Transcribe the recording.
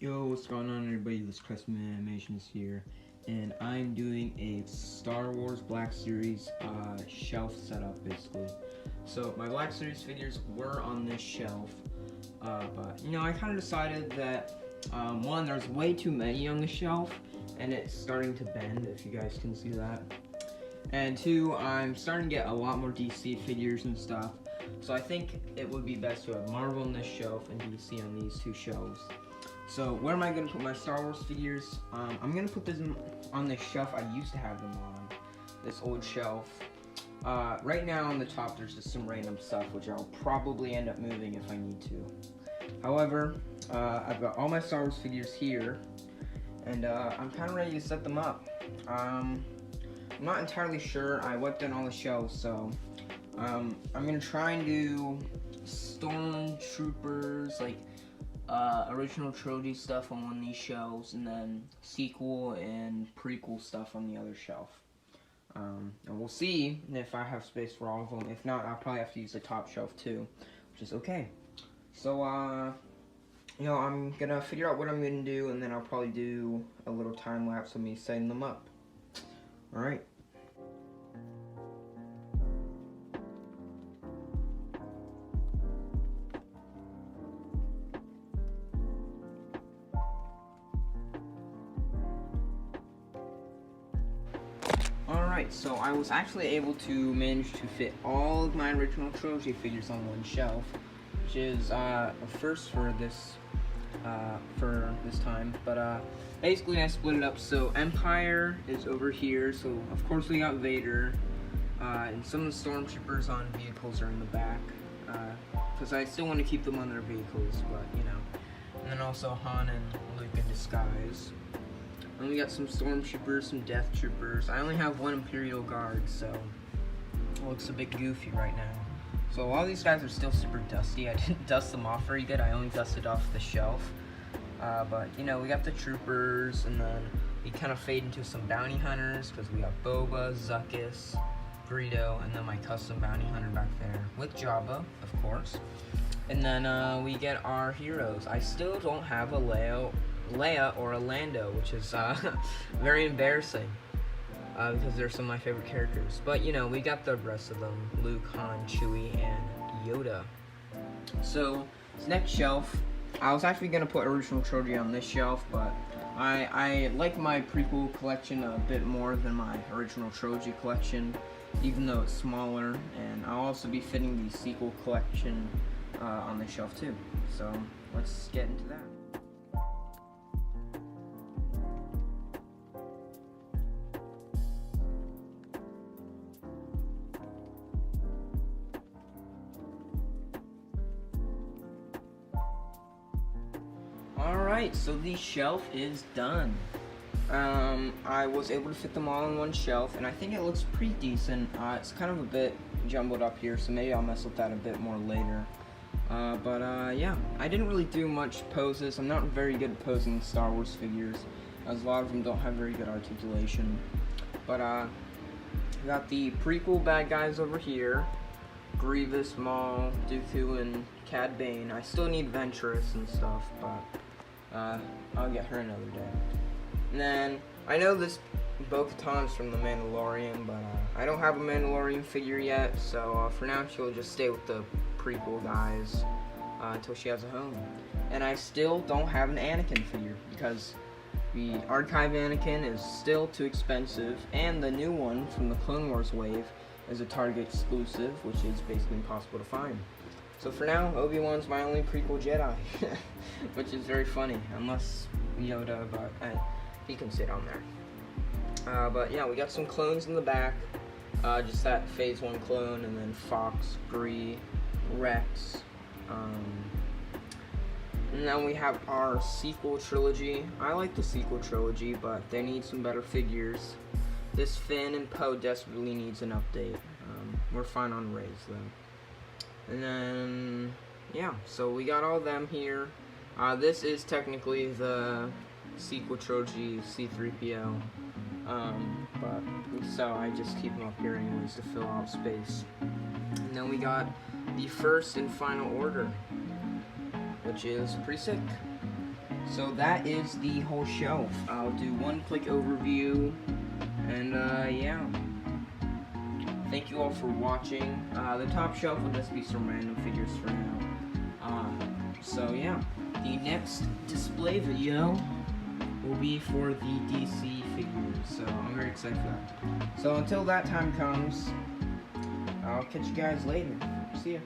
Yo, what's going on everybody? This Custom Animations here, and I'm doing a Star Wars Black Series shelf setup basically. So my Black Series figures were on this shelf, but I kind of decided that one, there's way too many on the shelf, and it's starting to bend, if you guys can see that. And two, I'm starting to get a lot more DC figures and stuff, so I think it would be best to have Marvel on this shelf and DC on these two shelves. So where am I going to put my Star Wars figures? I'm going to put them on the shelf I used to have them on, this old shelf. Right now on the top there's just some random stuff which I'll probably end up moving if I need to. However, I've got all my Star Wars figures here, and I'm kind of ready to set them up. I'm not entirely sure. I wiped down all the shelves, so I'm going to try and do Stormtroopers, like original trilogy stuff on one of these shelves, and then sequel and prequel stuff on the other shelf. And we'll see if I have space for all of them. If not, I'll probably have to use the top shelf too, which is okay. So, I'm gonna figure out what I'm gonna do, and then I'll probably do a little time lapse of me setting them up. Alright. Alright, so I was actually able to manage to fit all of my original trilogy figures on one shelf, which is a first for this time. But basically I split it up, so Empire is over here, so of course we got Vader, and some of the Stormtroopers on vehicles are in the back, because I still want to keep them on their vehicles, but and then also Han and Luke in disguise. And we got some Stormtroopers, some Death Troopers. I only have one Imperial Guard, so it looks a bit goofy right now. So all these guys are still super dusty. I didn't dust them off very good. I only dusted off the shelf. But we got the Troopers, and then we kind of fade into some Bounty Hunters, because we got Boba, Zuckuss, Greedo, and then my custom Bounty Hunter back there, with Jabba, of course. And then we get our heroes. I still don't have a Leia or a Lando, which is very embarrassing, because they're some of my favorite characters. But we got the rest of them: Luke, Han, Chewie, and Yoda. So this next shelf, I was actually gonna put original trilogy on this shelf, but I like my prequel collection a bit more than my original trilogy collection, even though it's smaller. And I'll also be fitting the sequel collection on this shelf too. So let's get into that. Alright, so the shelf is done. I was able to fit them all on one shelf, and I think it looks pretty decent. It's kind of a bit jumbled up here, so maybe I'll mess with that a bit more later. Yeah, I didn't really do much poses. I'm not very good at posing Star Wars figures, as a lot of them don't have very good articulation. But we got the prequel bad guys over here: Grievous, Maul, Dooku, and Cad Bane. I still need Ventress and stuff, but I'll get her another day. And then I know this Bo-Katan's from The Mandalorian, but I don't have a Mandalorian figure yet, so for now she'll just stay with the prequel guys until she has a home. And I still don't have an Anakin figure, because the archive Anakin is still too expensive, and the new one from the Clone Wars wave is a Target exclusive, which is basically impossible to find. So for now, Obi-Wan's my only prequel Jedi, which is very funny, unless Yoda, but he can sit on there. But yeah, we got some clones in the back, just that Phase 1 clone, and then Fox, Bree, Rex, and then we have our sequel trilogy. I like the sequel trilogy, but they need some better figures. This Finn and Poe desperately needs an update. We're fine on Rey's though. And then, yeah, so we got all them here. This is technically the sequel trilogy C-3PO, but so I just keep them up here anyways to fill out space. And then we got the first and final order, which is pretty sick. So that is the whole shelf. I'll do one quick overview, and yeah. Thank you all for watching. The top shelf will just be some random figures for now. So yeah, the next display video will be for the DC figures, so I'm very excited for that. So until that time comes, I'll catch you guys later. See ya.